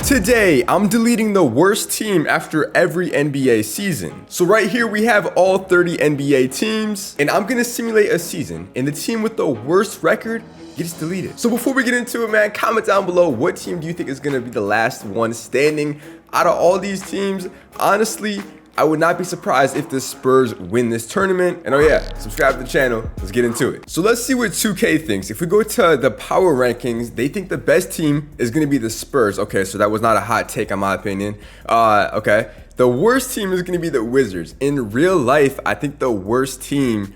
Today, I'm deleting the worst team after every NBA season. So right here, we have all 30 NBA teams, and I'm gonna simulate a season, and the team with the worst record gets deleted. So before we get into it, man, comment down below, what team do you think is gonna be the last one standing out of all these teams? Honestly, I would not be surprised if the Spurs win this tournament. And oh yeah, subscribe to the channel. Let's get into it. So let's see what 2K thinks. If we go to the power rankings, they think the best team is going to be the Spurs. Okay, so that was not a hot take in my opinion. Okay. The worst team is going to be the Wizards. In real life, I think the worst team,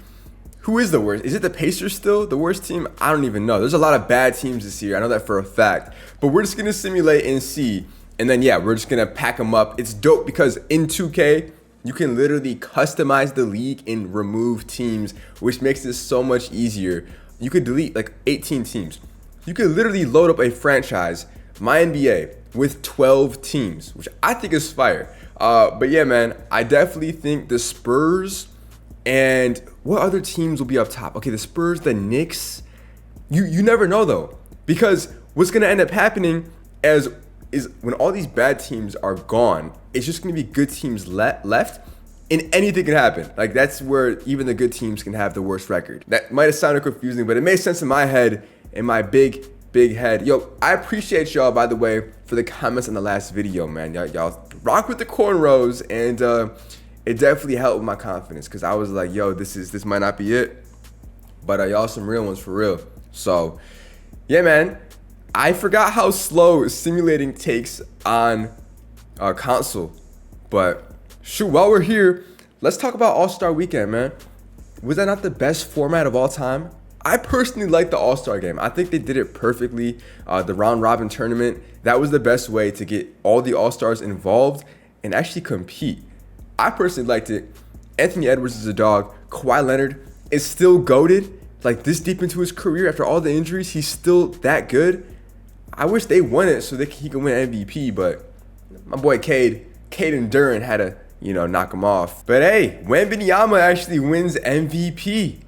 who is the worst? Is it the Pacers still? The worst team? I don't even know. There's a lot of bad teams this year. I know that for a fact. But we're just going to simulate and see. And then, yeah, we're just going to pack them up. It's dope because in 2K, you can literally customize the league and remove teams, which makes this so much easier. You could delete like 18 teams. You could literally load up a franchise, my NBA, with 12 teams, which I think is fire. But yeah, man, I definitely think the Spurs and what other teams will be up top? Okay, the Spurs, the Knicks. You never know, though, because what's going to end up happening is when all these bad teams are gone, it's just going to be good teams left, and anything can happen. Like, that's where even the good teams can have the worst record. That might have sounded confusing, but it made sense in my head, in my big head. Yo, I appreciate y'all, by the way, for the comments on the last video, man. Y'all rock with the cornrows, and it definitely helped with my confidence, because I was like, yo, this might not be it, but y'all some real ones for real. So, yeah, man. I forgot how slow simulating takes on console, but shoot, while we're here, let's talk about All-Star Weekend, man. Was that not the best format of all time? I personally like the All-Star game. I think they did it perfectly. The round robin tournament, that was the best way to get all the All-Stars involved and actually compete. I personally liked it. Anthony Edwards is a dog. Kawhi Leonard is still GOATed. Like, this deep into his career, after all the injuries, he's still that good. I wish they won it so he could win MVP, but my boy Cade and Duran had to, knock him off. But hey, Wembanyama actually wins MVP.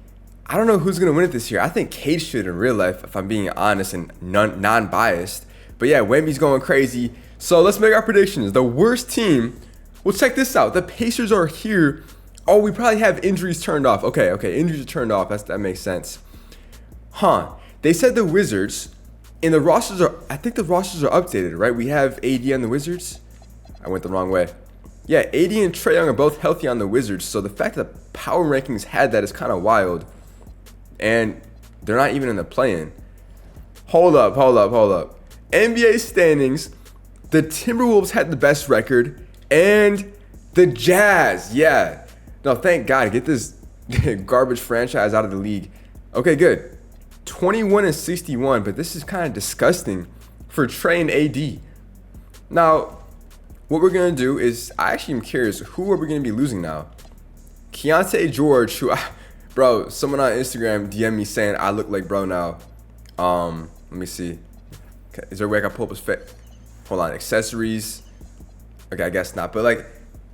I don't know who's going to win it this year. I think Cade should in real life, if I'm being honest and non-biased. But yeah, Wemby's going crazy. So let's make our predictions. The worst team, well, check this out. The Pacers are here. Oh, we probably have injuries turned off. Okay, injuries are turned off. That makes sense. They said the Wizards. And the rosters I think the rosters are updated, right? We have AD on the Wizards. I went the wrong way. Yeah, AD and Trae Young are both healthy on the Wizards. So the fact that the power rankings had that is kind of wild. And they're not even in the play-in. Hold up. NBA standings. The Timberwolves had the best record. And the Jazz. Yeah. No, thank God. Get this garbage franchise out of the league. Okay, good. 21-61, but this is kind of disgusting for Trae and AD. Now, what we're going to do is, I actually am curious, who are we going to be losing now? Keontae George, bro, someone on Instagram DM me saying I look like bro now. Let me see. Okay, is there a way I can pull up his face? Hold on, accessories. Okay, I guess not, but like,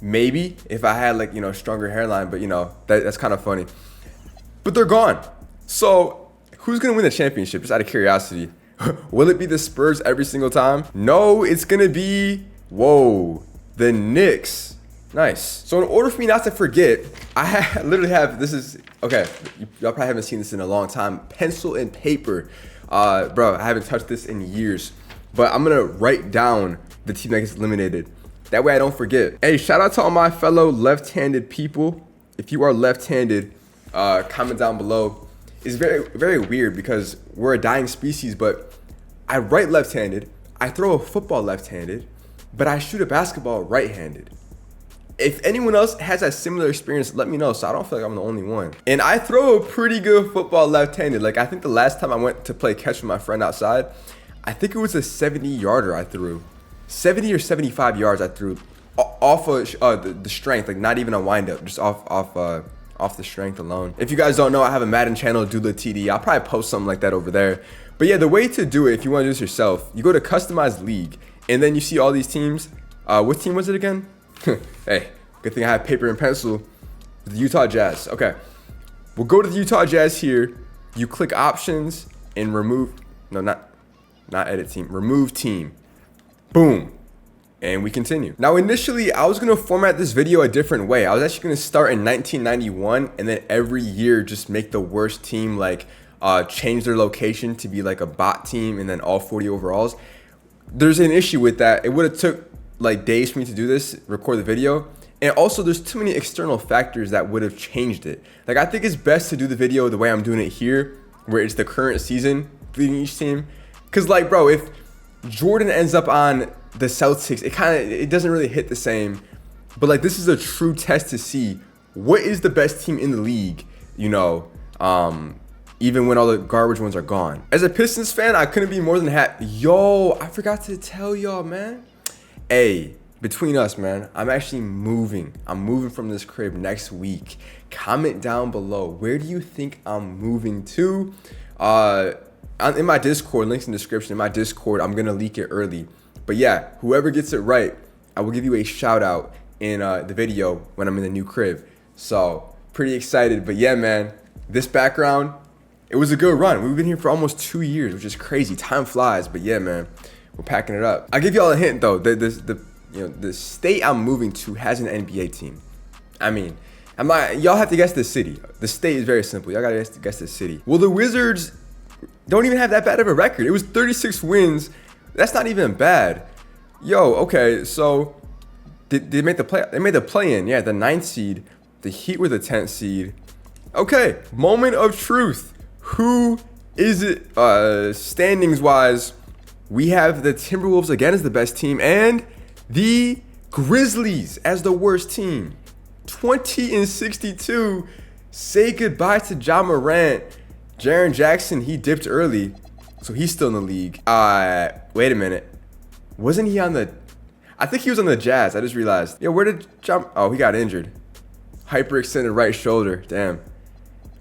maybe if I had like, stronger hairline, but that's kind of funny. But they're gone. So, who's going to win the championship? Just out of curiosity. Will it be the Spurs every single time? No, it's going to be, the Knicks. Nice. So in order for me not to forget, I literally have, okay, y'all probably haven't seen this in a long time. Pencil and paper. Bro, I haven't touched this in years. But I'm going to write down the team that gets eliminated. That way I don't forget. Hey, shout out to all my fellow left-handed people. If you are left-handed, comment down below. It's very, very weird because we're a dying species, but I write left-handed, I throw a football left-handed, but I shoot a basketball right-handed. If anyone else has a similar experience, let me know so I don't feel like I'm the only one. And I throw a pretty good football left-handed. Like, I think the last time I went to play catch with my friend outside, I think it was a 70-yarder I threw. 70 or 75 yards I threw off of the strength, like not even a wind-up, just off the strength alone. If you guys don't know, I have a Madden channel, Dullah TD. I'll probably post something like that over there. But yeah, the way to do it, if you want to do this yourself, you go to customize league, and then you see all these teams. What team was it again? Hey, good thing I have paper and pencil. The Utah Jazz. Okay, we'll go to the Utah Jazz here. You click options and remove. No, not edit team. Remove team. Boom. And we continue. Now, initially, I was going to format this video a different way. I was actually going to start in 1991 and then every year just make the worst team like change their location to be like a bot team and then all 40 overalls. There's an issue with that. It would have took like days for me to do this, record the video. And also there's too many external factors that would have changed it. Like I think it's best to do the video the way I'm doing it here, where it's the current season leading each team. Cause like, bro, if Jordan ends up on the Celtics, it doesn't really hit the same. But like this is a true test to see what is the best team in the league, you know, even when all the garbage ones are gone. As a Pistons fan, I couldn't be more than happy. Yo, I forgot to tell y'all, man. Hey, between us, man, I'm actually moving. I'm moving from this crib next week. Comment down below, where do you think I'm moving to? In my Discord, links in the description. In my Discord, I'm gonna leak it early. But yeah, whoever gets it right, I will give you a shout out in the video when I'm in the new crib. So pretty excited. But yeah, man, this background, it was a good run. We've been here for almost 2 years, which is crazy. Time flies. But yeah, man, we're packing it up. I'll give y'all a hint though. The state I'm moving to has an NBA team. I mean, y'all have to guess the city. The state is very simple. Y'all gotta guess the city. Well, the Wizards don't even have that bad of a record. It was 36 wins. That's not even bad. Yo, okay, so they made the play. They made the play-in. Yeah, the 9th seed. The Heat were the 10th seed. Okay, moment of truth. Who is it? Standings-wise, we have the Timberwolves again as the best team and the Grizzlies as the worst team. 20-62. Say goodbye to Ja Morant. Jaren Jackson, he dipped early, so he's still in the league. Wait a minute. Wasn't he on the... I think he was on the Jazz. I just realized. Yeah, where did Ja... Oh, he got injured. Hyperextended right shoulder. Damn.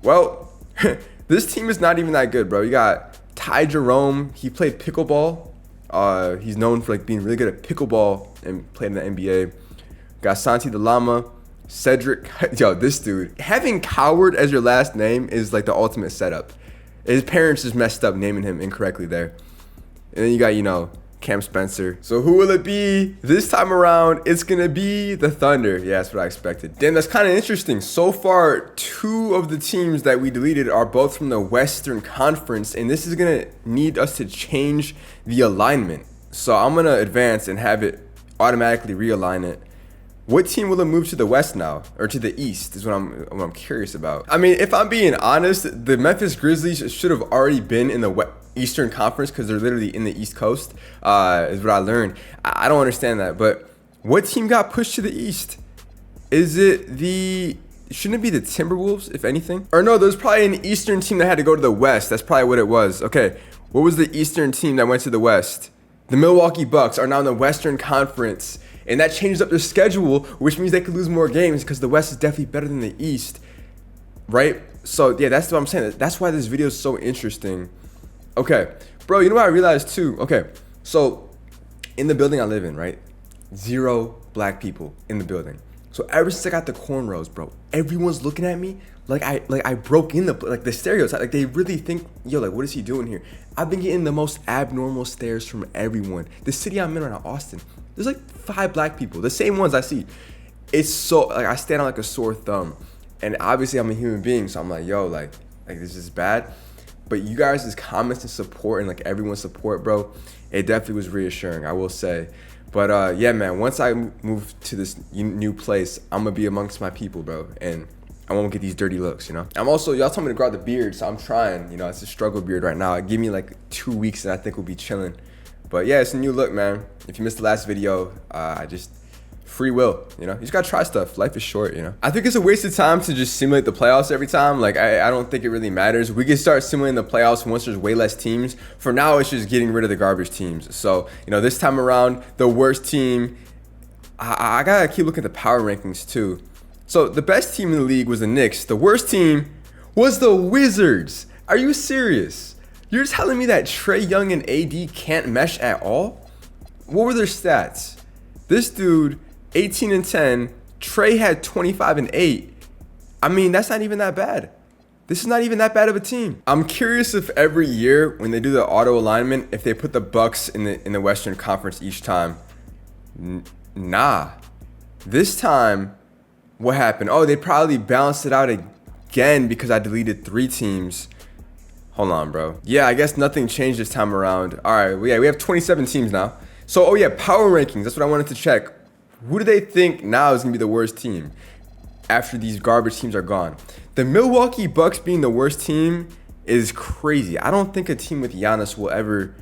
Well, this team is not even that good, bro. You got Ty Jerome. He played pickleball. He's known for like being really good at pickleball and played in the NBA. Got Santi Delama. Cedric, yo, this dude. Having Coward as your last name is like the ultimate setup. His parents just messed up naming him incorrectly there. And then you got, you know, Cam Spencer. So who will it be? This time around, it's gonna be the Thunder. Yeah, that's what I expected. Damn, that's kind of interesting. So far, 2 of the teams that we deleted are both from the Western Conference, and this is gonna need us to change the alignment. So I'm gonna advance and have it automatically realign it. What team will it move to the West now, or to the East is what I'm curious about. I mean, if I'm being honest, the Memphis Grizzlies should have already been in the Eastern Conference because they're literally in the East Coast, is what I learned. I don't understand that, but what team got pushed to the East? Is it shouldn't it be the Timberwolves, if anything? Or no, there's probably an Eastern team that had to go to the West. That's probably what it was. Okay, what was the Eastern team that went to the West? The Milwaukee Bucks are now in the Western Conference. And that changes up their schedule, which means they could lose more games because the West is definitely better than the East, right? So, yeah, that's what I'm saying. That's why this video is so interesting. Okay, bro, you know what I realized too? Okay, so in the building I live in, right? 0 black people in the building. So ever since I got the cornrows, bro, everyone's looking at me like I broke in the stereotype. Like they really think, yo, like what is he doing here? I've been getting the most abnormal stares from everyone. The city I'm in right now, Austin, there's like 5 black people, the same ones I see. It's so like I stand on like a sore thumb, and obviously I'm a human being, so I'm like, yo, like this is bad. But you guys' comments and support and like everyone's support, bro, it definitely was reassuring, I will say. But yeah, man, once I move to this new place, I'm gonna be amongst my people, bro, and I won't get these dirty looks, you know. I'm also, y'all told me to grow out the beard, so I'm trying, you know. It's a struggle beard right now. Give me like 2 weeks and I think we'll be chilling. But yeah, it's a new look, man. If you missed the last video, I just free will, you know. You just gotta try stuff. Life is short, you know. I think it's a waste of time to just simulate the playoffs every time. Like I don't think it really matters. We can start simulating the playoffs once there's way less teams. For now, it's just getting rid of the garbage teams. So, you know, this time around, the worst team, I gotta keep looking at the power rankings too. So the best team in the league was the Knicks. The worst team was the Wizards. Are you serious? You're telling me that Trae Young and AD can't mesh at all? What were their stats? This dude, 18-10. Trae had 25-8. I mean, that's not even that bad. This is not even that bad of a team. I'm curious if every year when they do the auto alignment, if they put the Bucks in the Western Conference each time, Nah. This time, what happened? Oh, they probably balanced it out again because I deleted 3 teams. Hold on, bro. Yeah, I guess nothing changed this time around. All right, well, yeah, we have 27 teams now. So, oh yeah, power rankings. That's what I wanted to check. Who do they think now is going to be the worst team after these garbage teams are gone? The Milwaukee Bucks being the worst team is crazy. I don't think a team with Giannis will ever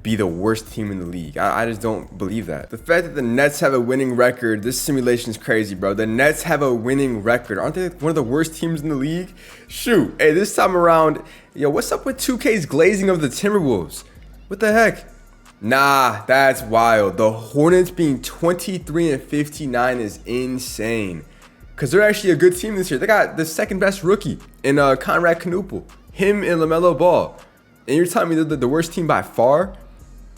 be the worst team in the league. I just don't believe that. The fact that the Nets have a winning record, this simulation is crazy, bro. The Nets have a winning record. Aren't they one of the worst teams in the league? Shoot. Hey, this time around, yo, what's up with 2K's glazing of the Timberwolves? What the heck? Nah, that's wild. The Hornets being 23-59 is insane. Because they're actually a good team this year. They got the second best rookie in Conrad Knuppel. Him and LaMelo Ball. And you're telling me they're the worst team by far?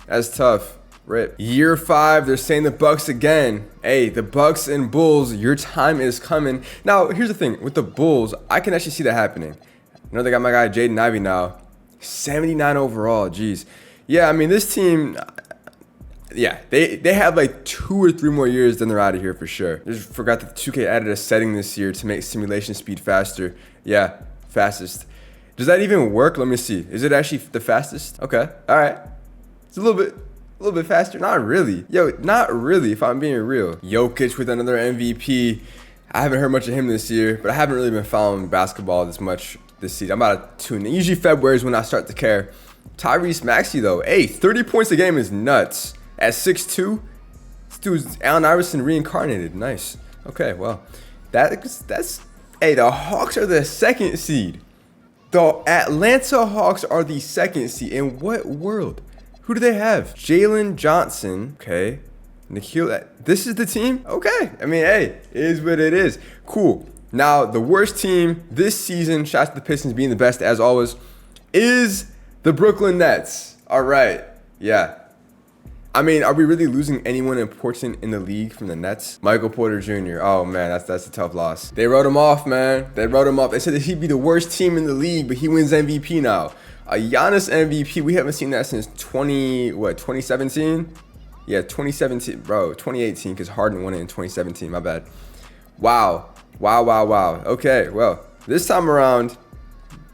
That's tough. Rip. Year 5, they're saying the Bucks again. Hey, the Bucks and Bulls, your time is coming. Now, here's the thing. With the Bulls, I can actually see that happening. You know, they got my guy Jaden Ivey now. 79 overall. Jeez. Yeah, I mean, this team, yeah, they have like 2 or 3 more years, then they're out of here for sure. Just forgot that 2K added a setting this year to make simulation speed faster. Yeah, fastest. Does that even work? Let me see. Is it actually the fastest? Okay. All right. It's a little bit faster. Not really. Yo, not really, if I'm being real. Jokic with another MVP. I haven't heard much of him this year, but I haven't really been following basketball this much this season. I'm about to tune in. Usually February is when I start to care. Tyrese Maxey, though. Hey, 30 points a game is nuts. At 6'2", this dude's Allen Iverson reincarnated. Nice. Okay, well, that's hey, the Hawks are the 2nd seed. The Atlanta Hawks are the 2nd seed. In what world? Who do they have? Jalen Johnson. Okay. Nikhil. This is the team? Okay. I mean, hey, it is what it is. Cool. Now, the worst team this season, shout out to the Pistons being the best as always, is the Brooklyn Nets. All right. Yeah. I mean, are we really losing anyone important in the league from the Nets? Michael Porter Jr. Oh, man, that's a tough loss. They wrote him off, man. They wrote him off. They said that he'd be the worst team in the league, but he wins MVP now. A Giannis MVP, we haven't seen that since 2017? Yeah, 2017, bro, 2018, because Harden won it in 2017, my bad. Wow. Okay, well, this time around,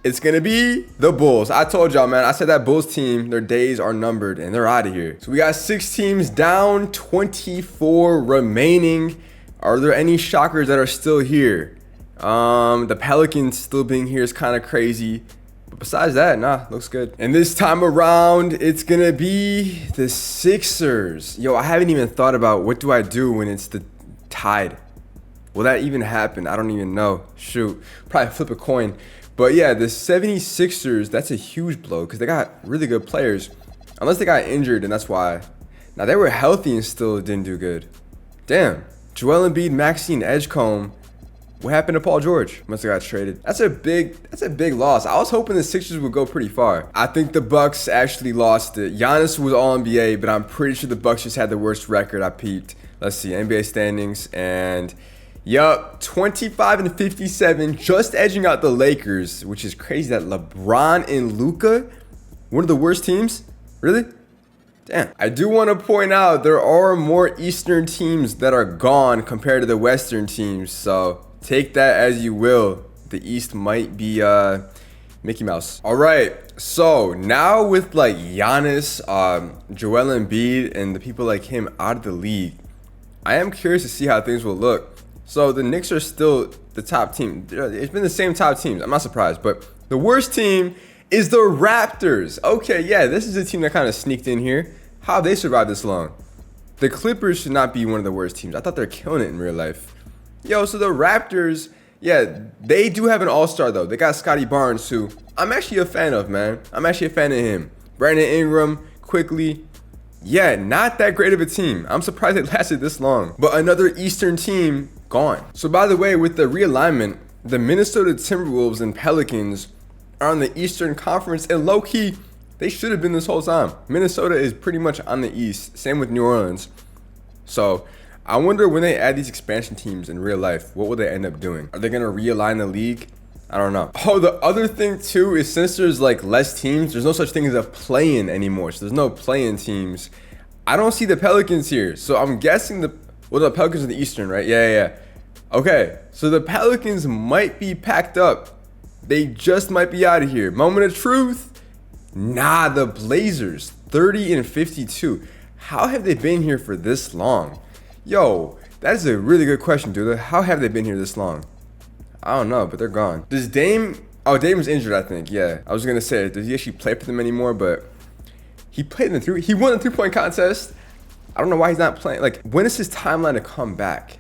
it's going to be the Bulls. I told y'all, man. I said that Bulls team, their days are numbered, and they're out of here. So we got 6 teams down, 24 remaining. Are there any shockers that are still here? The Pelicans still being here is kind of crazy. But besides that, nah, looks good. And this time around, it's going to be the Sixers. Yo, I haven't even thought about what do I do when it's the tied. Will that even happen? I don't even know. Shoot. Probably flip a coin. But yeah, the 76ers, that's a huge blow because they got really good players. Unless they got injured, and that's why. Now, they were healthy and still didn't do good. Damn. Joel Embiid, Maxine Edgecombe. What happened to Paul George? Must have got traded. That's a big loss. I was hoping the Sixers would go pretty far. I think the Bucks actually lost it. Giannis was all NBA, but I'm pretty sure the Bucks just had the worst record. I peeped. Let's see, NBA standings, and yup, 25-57, just edging out the Lakers, which is crazy that LeBron and Luka, one of the worst teams? Really? Damn. I do want to point out there are more Eastern teams that are gone compared to the Western teams, so take that as you will. The East might be Mickey Mouse. All right, so now with like Giannis, Joel Embiid, and the people like him out of the league, I am curious to see how things will look. So the Knicks are still the top team. It's been the same top teams. I'm not surprised, but the worst team is the Raptors. Okay, yeah, this is a team that kind of sneaked in here. How have they survived this long? The Clippers should not be one of the worst teams. I thought they're killing it in real life. Yo, so the Raptors, yeah, they do have an all-star, though. They got Scotty Barnes, who I'm actually a fan of, man. I'm actually a fan of him. Brandon Ingram, quickly. Yeah, not that great of a team. I'm surprised it lasted this long. But another Eastern team gone. So by the way, with the realignment, the Minnesota Timberwolves and Pelicans are on the Eastern Conference, and low-key, they should have been this whole time. Minnesota is pretty much on the East. Same with New Orleans. So I wonder when they add these expansion teams in real life, what will they end up doing? Are they going to realign the league? I don't know. Oh, the other thing too is since there's like less teams, there's no such thing as a play-in anymore. So there's no play-in teams. I don't see the Pelicans here. So I'm guessing the Pelicans are the Eastern, right? Yeah. Okay, so the Pelicans might be packed up. They just might be out of here. Moment of truth. Nah, the Blazers, 30 and 52. How have they been here for this long? Yo, that is a really good question, dude. How have they been here this long? I don't know, but they're gone. Does Dame... Oh, Dame was injured, I think. Yeah, I was going to say, does he actually play for them anymore? But he played in he won the three-point contest. I don't know why he's not playing. Like, when is his timeline to come back?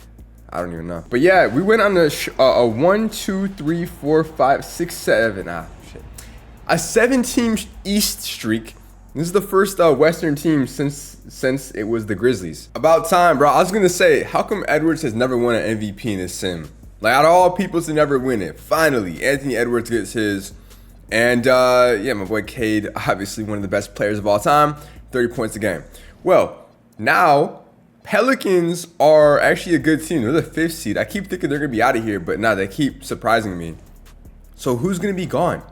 I don't even know. But yeah, we went on a 1, 2, 3, 4, 5, 6, 7. A 7-team East streak. This is the first Western team since it was the Grizzlies. About time, bro. I was gonna say, how come Edwards has never won an MVP in this sim? Like, out of all people to never win it, finally, Anthony Edwards gets his. And yeah, my boy Cade, obviously one of the best players of all time, 30 points a game. Well, now Pelicans are actually a good team. They're the 5th seed. I keep thinking they're gonna be out of here, but nah, they keep surprising me. So who's gonna be gone?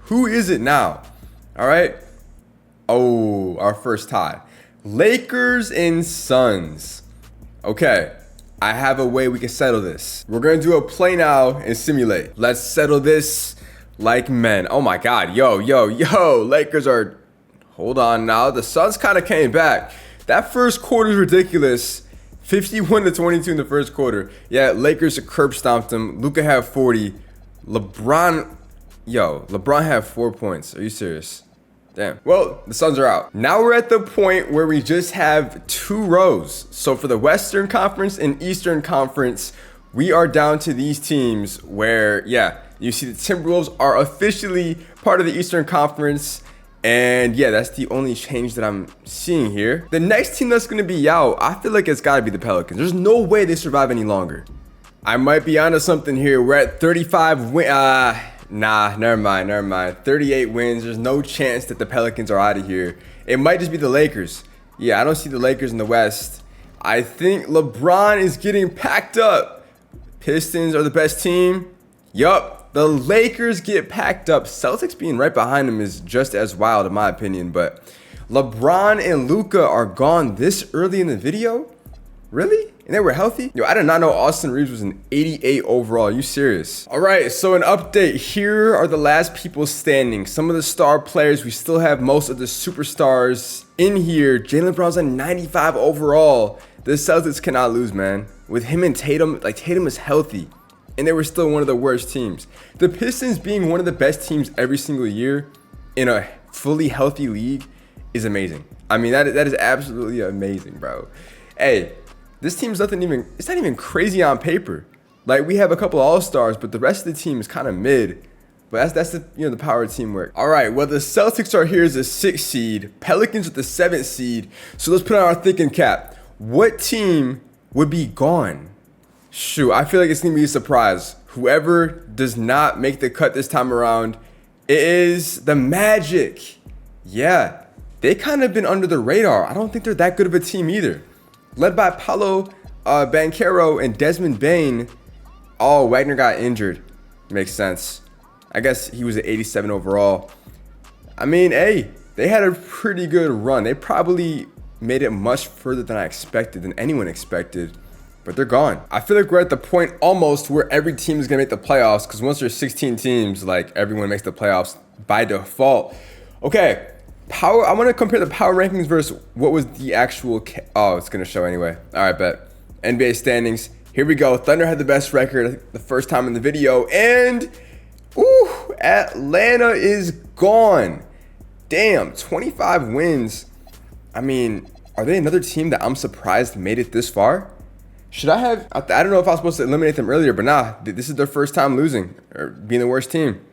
Who is it now? All right. Oh, our first tie. Lakers and Suns. Okay, I have a way we can settle this. We're gonna do a play now and simulate. Let's settle this like men. Oh my God, yo. Lakers are, hold on now. The Suns kind of came back. That first quarter is ridiculous. 51-22 in the first quarter. Yeah, Lakers curb stomped them. Luka had 40. LeBron had 4 points. Are you serious? Damn. Well, the Suns are out. Now we're at the point where we just have 2 rows. So for the Western Conference and Eastern Conference, we are down to these teams where, yeah, you see the Timberwolves are officially part of the Eastern Conference. And yeah, that's the only change that I'm seeing here. The next team that's going to be out, I feel like it's got to be the Pelicans. There's no way they survive any longer. I might be onto something here. We're at 35 nah, never mind. 38 wins. There's no chance that the Pelicans are out of here. It might just be the Lakers. Yeah, I don't see the Lakers in the West. I think LeBron is getting packed up. Pistons are the best team. Yup. The Lakers get packed up. Celtics being right behind them is just as wild in my opinion. But LeBron and Luka are gone this early in the video? Really? And they were healthy? Yo, I did not know Austin Reeves was an 88 overall. Are you serious? All right, so an update. Here are the last people standing. Some of the star players. We still have most of the superstars in here. Jaylen Brown's a 95 overall. The Celtics cannot lose, man. With him and Tatum, like Tatum is healthy. And they were still one of the worst teams. The Pistons being one of the best teams every single year in a fully healthy league is amazing. I mean, that is absolutely amazing, bro. Hey, this team's it's not even crazy on paper. Like, we have a couple all-stars, but the rest of the team is kind of mid. But that's the, the power of teamwork. All right, well, the Celtics are here as a 6th seed. Pelicans with the 7th seed. So let's put on our thinking cap. What team would be gone? Shoot, I feel like it's going to be a surprise. Whoever does not make the cut this time around, it is the Magic. Yeah, they kind of been under the radar. I don't think they're that good of a team either. Led by Paolo Banchero and Desmond Bane. Oh, Wagner got injured. Makes sense. I guess he was at 87 overall. I mean, hey, they had a pretty good run. They probably made it much further than I expected, than anyone expected. But they're gone. I feel like we're at the point almost where every team is going to make the playoffs, because once there's 16 teams, like, everyone makes the playoffs by default. Okay, I want to compare the power rankings versus what was the actual... Oh, it's going to show anyway. All right, bet. NBA standings. Here we go. Thunder had the best record the first time in the video. And, ooh, Atlanta is gone. Damn, 25 wins. I mean, are they another team that I'm surprised made it this far? Should I have... I don't know if I was supposed to eliminate them earlier, but nah. This is their first time losing or being the worst team.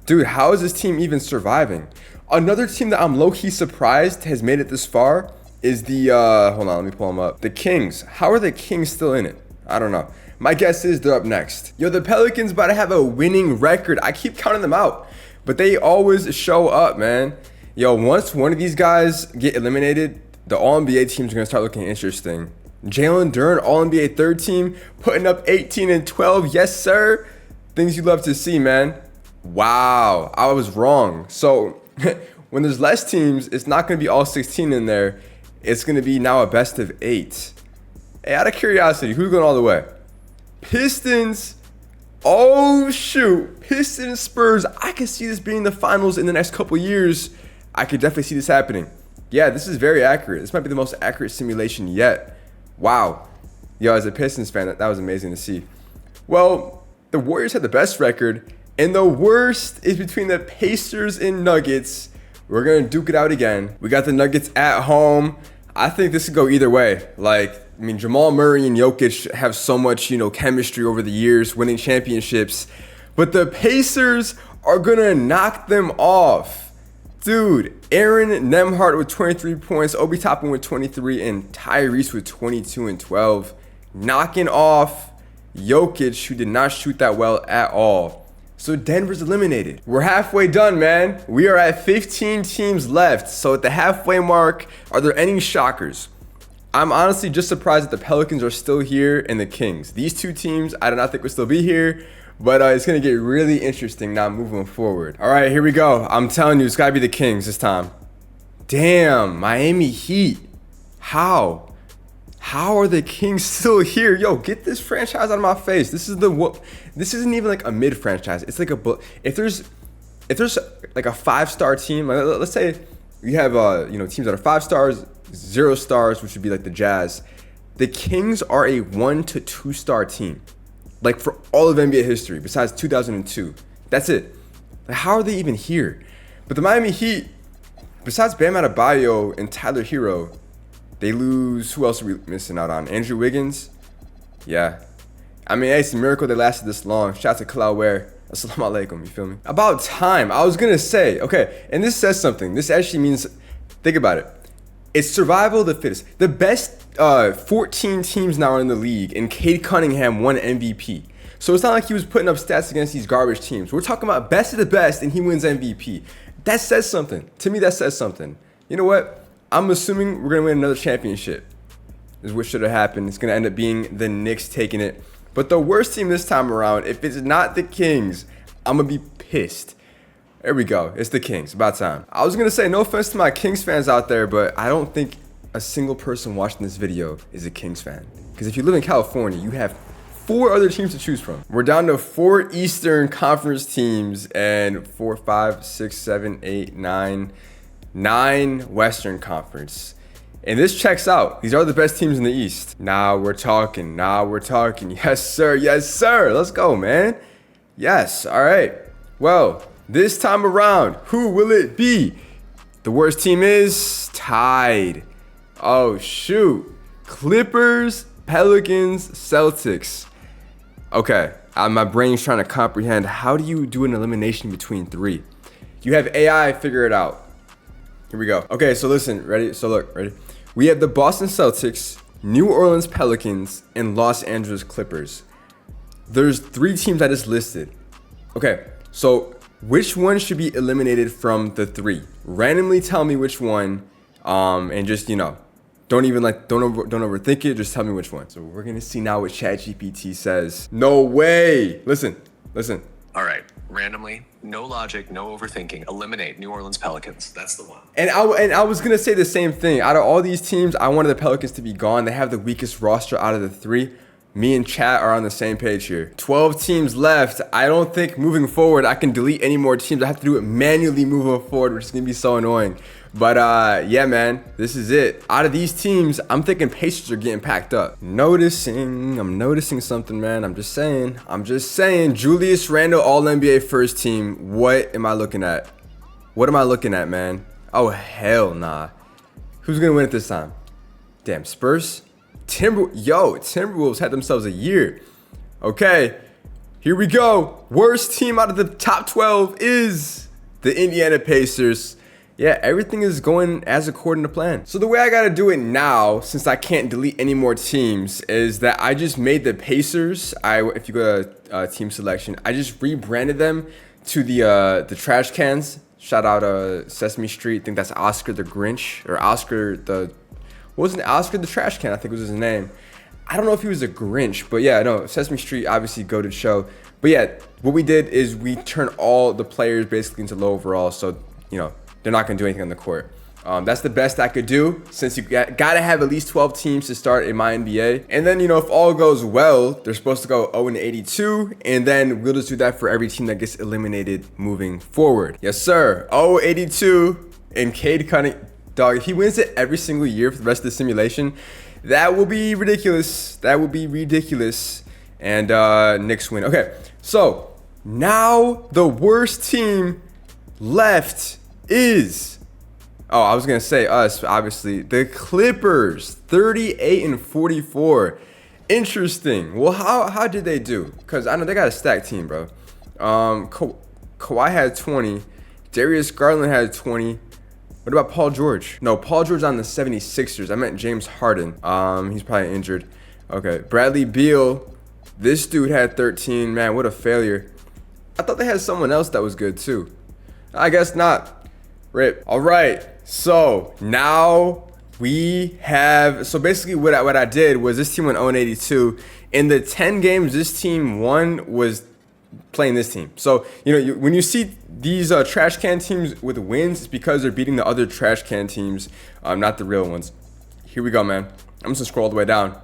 Dude, how is this team even surviving? Another team that I'm low-key surprised has made it this far is the... hold on, let me pull them up. The Kings. How are the Kings still in it? I don't know. My guess is they're up next. Yo, the Pelicans about to have a winning record. I keep counting them out, but they always show up, man. Yo, once one of these guys get eliminated, the All-NBA teams are going to start looking interesting. Jalen Duren, All-NBA 3rd team, putting up 18 and 12. Yes, sir. Things you love to see, man. Wow, I was wrong. So when there's less teams, it's not going to be all 16 in there. it's going to be now a best of 8. Hey, out of curiosity, who's going all the way? Pistons. Oh, shoot. Pistons, Spurs. I could see this being the finals in the next couple years. I could definitely see this happening. Yeah, this is very accurate. This might be the most accurate simulation yet. Wow. Yo, as a Pistons fan, that was amazing to see. Well, the Warriors had the best record, and the worst is between the Pacers and Nuggets. We're going to duke it out again. We got the Nuggets at home. I think this could go either way. Jamal Murray and Jokic have so much, chemistry over the years, winning championships. But the Pacers are going to knock them off. Dude, Aaron Nemhart with 23 points, Obi Toppin with 23, and Tyrese with 22 and 12. Knocking off Jokic, who did not shoot that well at all. So Denver's eliminated. We're halfway done, man. We are at 15 teams left. So at the halfway mark, are there any shockers? I'm honestly just surprised that the Pelicans are still here and the Kings. These two teams, I do not think will still be here. But it's going to get really interesting now moving forward. All right, here we go. I'm telling you, it's got to be the Kings this time. Damn, Miami Heat. How? How are the Kings still here? Yo, get this franchise out of my face. This isn't even like a mid franchise. It's like if there's like a 5-star team, let's say you have teams that are 5 stars, 0 stars, which would be like the Jazz. The Kings are a 1 to 2-star team. Like for all of NBA history, besides 2002. That's it. Like, how are they even here? But the Miami Heat, besides Bam Adebayo and Tyler Hero, they lose. Who else are we missing out on? Andrew Wiggins? Yeah. Hey, it's a miracle they lasted this long. Shout out to Kalal Ware. Assalamu alaikum, you feel me? About time. I was going to say, okay, and this says something. This actually means, think about it. It's survival of the fittest. The best 14 teams now are in the league, and Cade Cunningham won MVP. So it's not like he was putting up stats against these garbage teams. We're talking about best of the best, and he wins MVP. That says something. To me, that says something. You know what? I'm assuming we're going to win another championship. Is what should have happened. It's going to end up being the Knicks taking it. But the worst team this time around, if it's not the Kings, I'm going to be pissed. There we go. It's the Kings. About time. I was going to say, no offense to my Kings fans out there, but I don't think a single person watching this video is a Kings fan. Because if you live in California, you have 4 other teams to choose from. We're down to 4 Eastern Conference teams and 4, 5, 6, 7, 8, 9 Western Conference. And this checks out. These are the best teams in the East. Now we're talking. Yes, sir. Yes, sir. Let's go, man. Yes. All right. Well, this time around, who will it be? The worst team is tied. Oh, shoot. Clippers, Pelicans, Celtics. Okay. My brain's trying to comprehend. How do you do an elimination between 3? You have AI figure it out. Here we go. Okay, so listen. Ready? So look. Ready? We have the Boston Celtics, New Orleans Pelicans, and Los Angeles Clippers. There's 3 teams I just listed. Okay, so which one should be eliminated from the 3? Randomly tell me which one, and just, don't overthink it. Just tell me which one. So we're gonna see now what ChatGPT says. No way. Listen. All right, randomly, no logic, no overthinking. Eliminate New Orleans Pelicans. That's the one. And I was gonna say the same thing. Out of all these teams, I wanted the Pelicans to be gone. They have the weakest roster out of the 3. Me and chat are on the same page here. 12 teams left. I don't think moving forward I can delete any more teams. I have to do it manually moving forward, which is gonna be so annoying. But yeah, man, this is it. Out of these teams, I'm thinking Pacers are getting packed up. I'm noticing something, man. I'm just saying. Julius Randle, All NBA first team. What am I looking at? Man? Oh, hell nah. Who's gonna win it this time? Damn, Spurs? Timberwolves had themselves a year. Okay, here we go. Worst team out of the top 12 is the Indiana Pacers. Yeah, everything is going as according to plan. So the way I gotta do it now, since I can't delete any more teams, is that I just made the Pacers. If you go to team selection, I just rebranded them to the trash cans. Shout out Sesame Street. I think that's Oscar the Grinch or Oscar the. Wasn't Oscar the Trash Can? I think was his name. I don't know if he was a Grinch, but yeah, no, Sesame Street, obviously goated show. But yeah, what we did is we turned all the players basically into low overall, so they're not gonna do anything on the court. That's the best I could do since you gotta have at least 12 teams to start in my NBA. And then, if all goes well, they're supposed to go 0-82, and then we'll just do that for every team that gets eliminated moving forward. Yes, sir. 0-82, and Cade Cunningham, dog, if he wins it every single year for the rest of the simulation, that will be ridiculous. That would be ridiculous. And Knicks win. Okay, so now the worst team left is, I was gonna say us, obviously, the Clippers, 38-44. Interesting. Well, how did they do? Because I know they got a stacked team, bro. Kawhi had 20. Darius Garland had 20. What about Paul George? No, Paul George on the 76ers. I meant James Harden. He's probably injured. Okay, Bradley Beal. This dude had 13. Man, what a failure. I thought they had someone else that was good too. I guess not. Rip. All right. So now we have. So basically, what I did was this team went 0-82. In the 10 games this team won was playing this team. So when you see these trash can teams with wins, it's because they're beating the other trash can teams, not the real ones. Here we go, man. I'm just gonna scroll all the way down.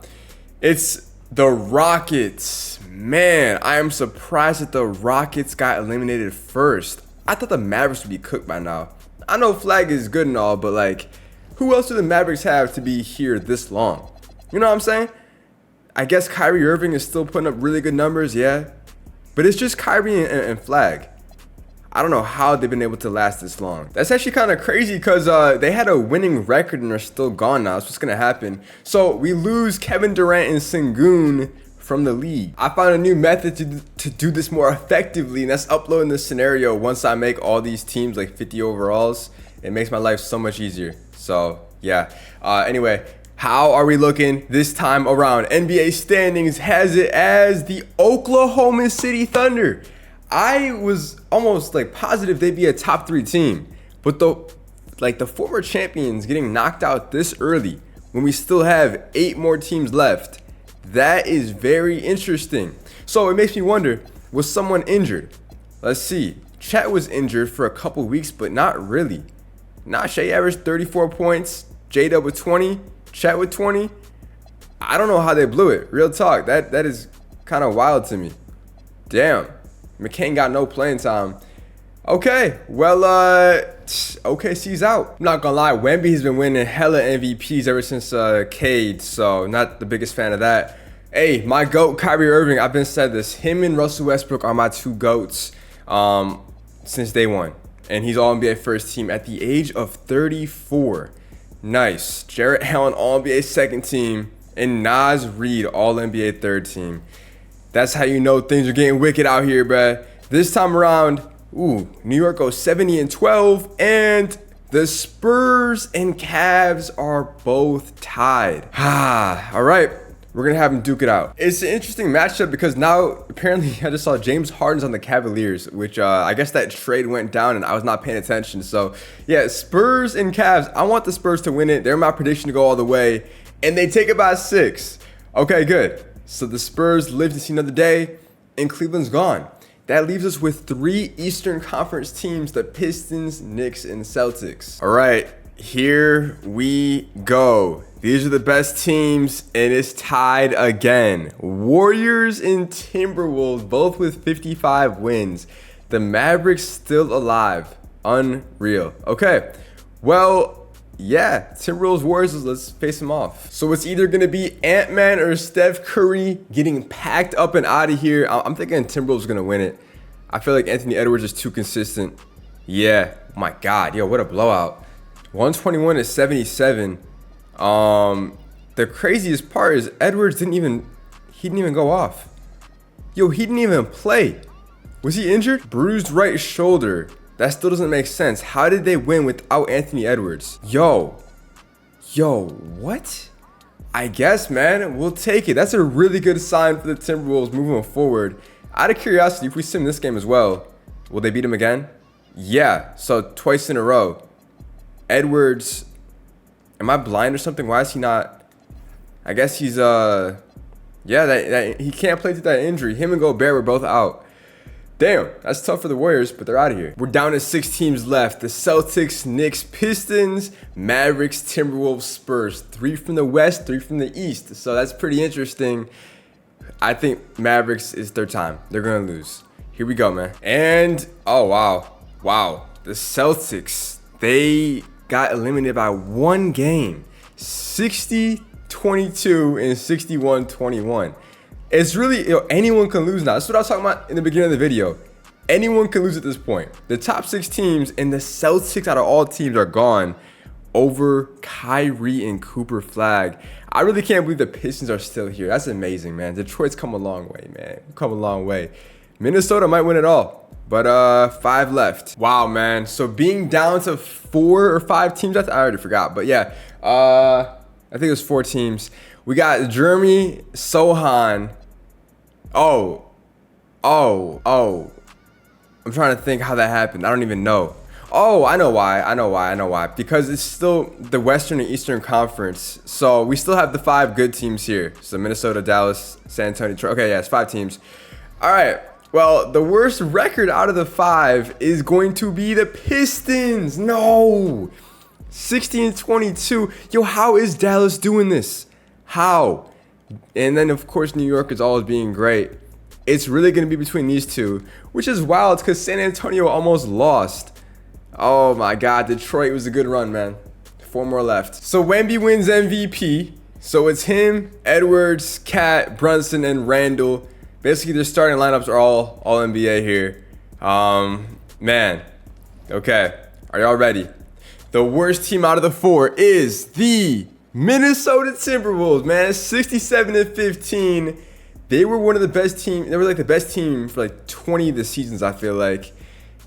It's the Rockets. Man, I am surprised that the Rockets got eliminated first. I thought the Mavericks would be cooked by now. I know Flag is good and all, but like, who else do the Mavericks have to be here this long? You know what I'm saying? I guess Kyrie Irving is still putting up really good numbers, yeah. But it's just Kyrie and Flag. I don't know how they've been able to last this long. That's actually kind of crazy because they had a winning record and are still gone now. That's what's going to happen. So we lose Kevin Durant and Sengun from the league. I found a new method to do this more effectively, and that's uploading the scenario once I make all these teams like 50 overalls. It makes my life so much easier. So yeah. Anyway, how are we looking this time around? NBA standings has it as the Oklahoma City Thunder. I was almost like positive they'd be a top 3 team, but the former champions getting knocked out this early when we still have 8 more teams left, that is very interesting. So it makes me wonder, was someone injured? Let's see. Chet was injured for a couple weeks, but not really. Shea averaged 34 points, J-Dub with 20, Chet with 20. I don't know how they blew it. Real talk. That is kind of wild to me. Damn. McCain got no playing time. Okay. Well, OKC's out. I'm not gonna lie. Wemby has been winning hella MVPs ever since Cade, so not the biggest fan of that. Hey, my GOAT, Kyrie Irving. I've been said this. Him and Russell Westbrook are my 2 GOATs since day one. And he's All-NBA first team at the age of 34. Nice. Jarrett Allen, All-NBA second team. And Naz Reid, All-NBA third team. That's how you know things are getting wicked out here, bruh. This time around, New York goes 70-12. And the Spurs and Cavs are both tied. All right. We're going to have them duke it out. It's an interesting matchup because now apparently I just saw James Harden's on the Cavaliers, which I guess that trade went down and I was not paying attention. So yeah, Spurs and Cavs. I want the Spurs to win it. They're my prediction to go all the way. And they take it by 6. Okay, good. So the Spurs live to see another day and Cleveland's gone. That leaves us with 3 Eastern Conference teams, the Pistons, Knicks, and Celtics. All right, here we go. These are the best teams, and it's tied again. Warriors and Timberwolves, both with 55 wins. The Mavericks still alive. Unreal. Okay, well, yeah, Timberwolves, Warriors, let's face them off. So it's either going to be Ant-Man or Steph Curry getting packed up and out of here. I'm thinking Timberwolves going to win it. I feel like Anthony Edwards is too consistent. Yeah, oh my God, yo, what a blowout. 121-77. The craziest part is Edwards didn't even go off. Yo, he didn't even play. Was he injured? Bruised right shoulder. That still doesn't make sense. How did they win without Anthony Edwards? Yo, what? I guess, man, we'll take it. That's a really good sign for the Timberwolves moving forward. Out of curiosity, if we sim this game as well, will they beat him again? Yeah, so twice in a row. Edwards, am I blind or something? Why is he not? I guess he's yeah, that he can't play through that injury. Him and Gobert were both out. Damn, that's tough for the Warriors, but they're out of here. We're down to 6 teams left. The Celtics, Knicks, Pistons, Mavericks, Timberwolves, Spurs. 3 from the West, 3 from the East. So that's pretty interesting. I think Mavericks is their time. They're going to lose. Here we go, man. And, oh, wow. Wow. The Celtics, they got eliminated by 1 game. 60-22 and 61-21. It's really, anyone can lose now. That's what I was talking about in the beginning of the video. Anyone can lose at this point. The top 6 teams and the Celtics out of all teams are gone over Kyrie and Cooper Flag. I really can't believe the Pistons are still here. That's amazing, man. Detroit's come a long way, man. Come a long way. Minnesota might win it all, but 5 left. Wow, man. So being down to 4 or 5 teams, I already forgot, but yeah. I think it was 4 teams. We got Jeremy Sohan. Oh. I'm trying to think how that happened. I don't even know. Oh, I know why. Because it's still the Western and Eastern Conference. So we still have the 5 good teams here. So Minnesota, Dallas, San Antonio, Detroit. Okay, yeah, it's 5 teams. All right. Well, the worst record out of the 5 is going to be the Pistons. No. 16-22. Yo, how is Dallas doing this? How? And then, of course, New York is always being great. It's really going to be between these 2, which is wild because San Antonio almost lost. Oh, my God. Detroit was a good run, man. 4 more left. So Wemby wins MVP. So it's him, Edwards, Cat, Brunson, and Randall. Basically, their starting lineups are all NBA here. Man. Okay. Are y'all ready? The worst team out of the 4 is the Minnesota Timberwolves, man. 67-15. They were one of the best teams. They were like the best team for like 20 of the seasons, I feel like.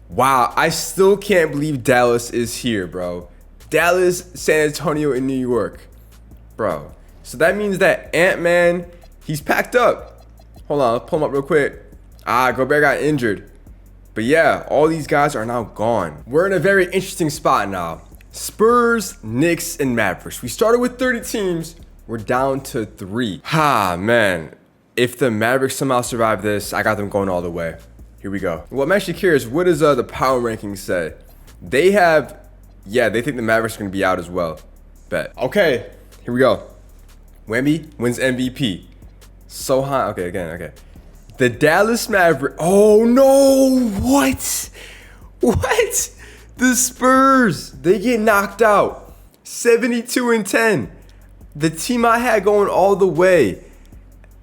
Wow, I still can't believe Dallas is here, bro. Dallas, San Antonio, and New York. Bro. So that means that Ant-Man, he's packed up. Hold on, I'll pull him up real quick. Gobert got injured. But yeah, all these guys are now gone. We're in a very interesting spot now. Spurs, Knicks, and Mavericks. We started with 30 teams. We're down to 3. Man. If the Mavericks somehow survive this, I got them going all the way. Here we go. Well, I'm actually curious. What does the power rankings say? They have, yeah, they think the Mavericks are going to be out as well. Bet. Okay, here we go. Wemby wins MVP. Sohan, okay. The Dallas Mavericks. Oh, no. What? The Spurs, they get knocked out. 72-10. The team I had going all the way.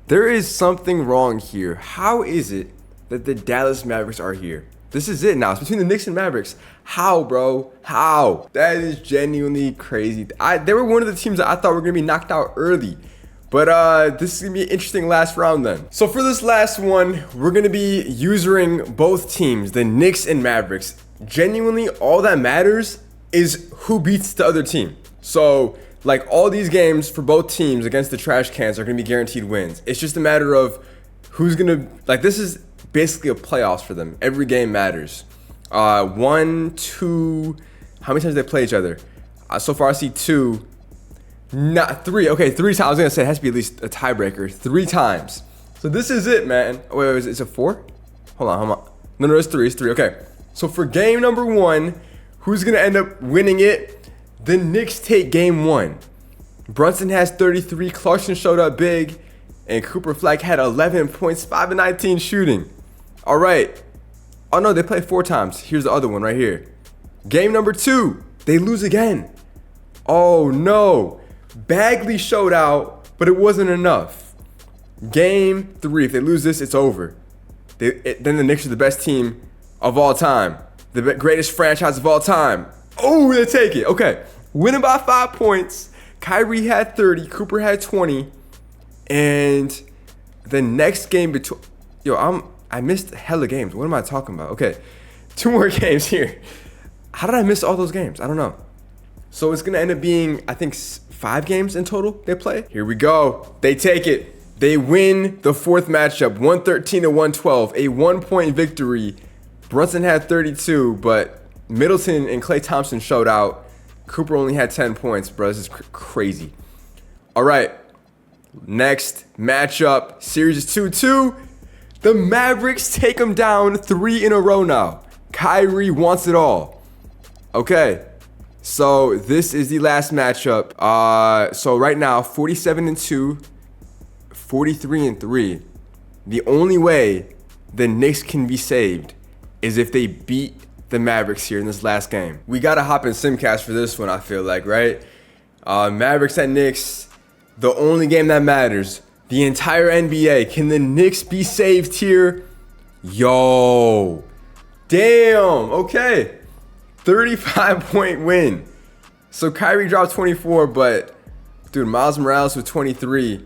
There is something wrong here. How is it that the Dallas Mavericks are here? This is it now. It's between the Knicks and Mavericks. How, bro? How? That is genuinely crazy. They were one of the teams that I thought were going to be knocked out early. But this is going to be an interesting last round then. So for this last one, we're going to be usering both teams, the Knicks and Mavericks. Genuinely, all that matters is who beats the other team. So, like, all these games for both teams against the trash cans are going to be guaranteed wins. It's just a matter of who's going to, like, this is basically a playoffs for them. Every game matters. 1, 2, how many times do they play each other? So far I see 2, not 3. Okay, 3 times. I was going to say it has to be at least a tiebreaker. 3 times. So this is it, man. Wait, is it 4? Hold on. No, it's 3. It's 3. Okay. So for game number 1, who's going to end up winning it? The Knicks take game 1. Brunson has 33. Clarkson showed up big. And Cooper Flag had 11 points, 5 and 19 shooting. All right. Oh, no, they play 4 times. Here's the other one right here. Game number 2, they lose again. Oh, no. Bagley showed out, but it wasn't enough. Game 3, if they lose this, it's over. Then the Knicks are the best team of all time. The greatest franchise of all time. Oh, they take it. Okay. Winning by 5 points. Kyrie had 30. Cooper had 20. And the next game between... I missed hella games. What am I talking about? Okay. 2 more games here. How did I miss all those games? I don't know. So it's going to end up being, I think, 5 games in total they play. Here we go. They take it. They win the 4th matchup, 113-112, a 1-point victory. Brunson had 32, but Middleton and Klay Thompson showed out. Cooper only had 10 points, bro. This is crazy. All right. Next matchup, series is 2-2. The Mavericks take them down 3 in a row now. Kyrie wants it all. Okay. So this is the last matchup. So right now, 47-2, 43-3. The only way the Knicks can be saved is if they beat the Mavericks here in this last game. We gotta hop in Simcast for this one, I feel like, right? Mavericks at Knicks, the only game that matters. The entire NBA. Can the Knicks be saved here? Yo. Damn. Okay. 35-point win. So Kyrie dropped 24, but dude, Miles Morales with 23.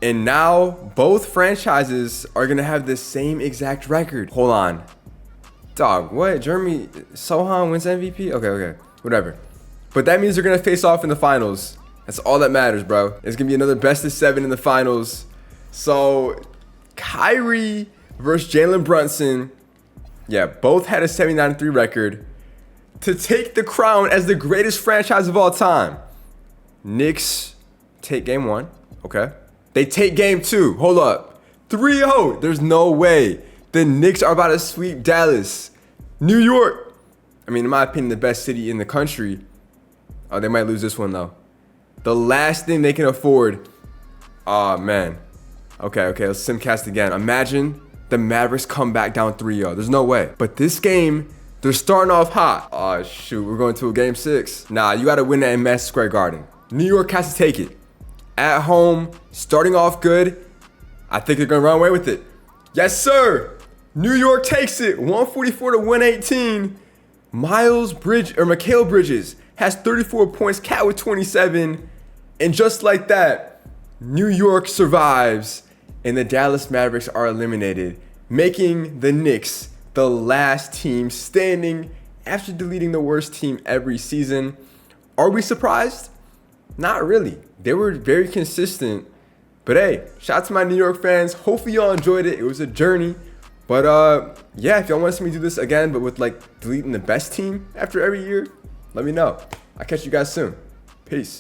And now both franchises are going to have the same exact record. Hold on. Dog, what? Jeremy Sohan wins MVP? Okay. Whatever. But that means they're going to face off in the finals. That's all that matters, bro. It's going to be another best of 7 in the finals. So Kyrie versus Jalen Brunson. Yeah, both had a 79-3 record to take the crown as the greatest franchise of all time. Knicks take game 1. Okay. They take game 2. Hold up. 3-0. There's no way. The Knicks are about to sweep Dallas. New York. I mean, in my opinion, the best city in the country. Oh, they might lose this one, though. The last thing they can afford. Oh, man. Okay, let's Simcast again. Imagine the Mavericks come back down 3-0. There's no way. But this game, they're starting off hot. Oh, shoot. We're going to a game 6. Nah, you got to win at MS Square Garden. New York has to take it. At home, starting off good. I think they're going to run away with it. Yes, sir. New York takes it. 144-118. Mikal Bridges has 34 points. Cat with 27. And just like that, New York survives. And the Dallas Mavericks are eliminated, making the Knicks the last team standing after deleting the worst team every season. Are we surprised? Not really. They were very consistent. But hey, shout out to my New York fans. Hopefully y'all enjoyed it. It was a journey. But yeah, if y'all want to see me do this again, but with like deleting the best team after every year, let me know. I'll catch you guys soon. Peace.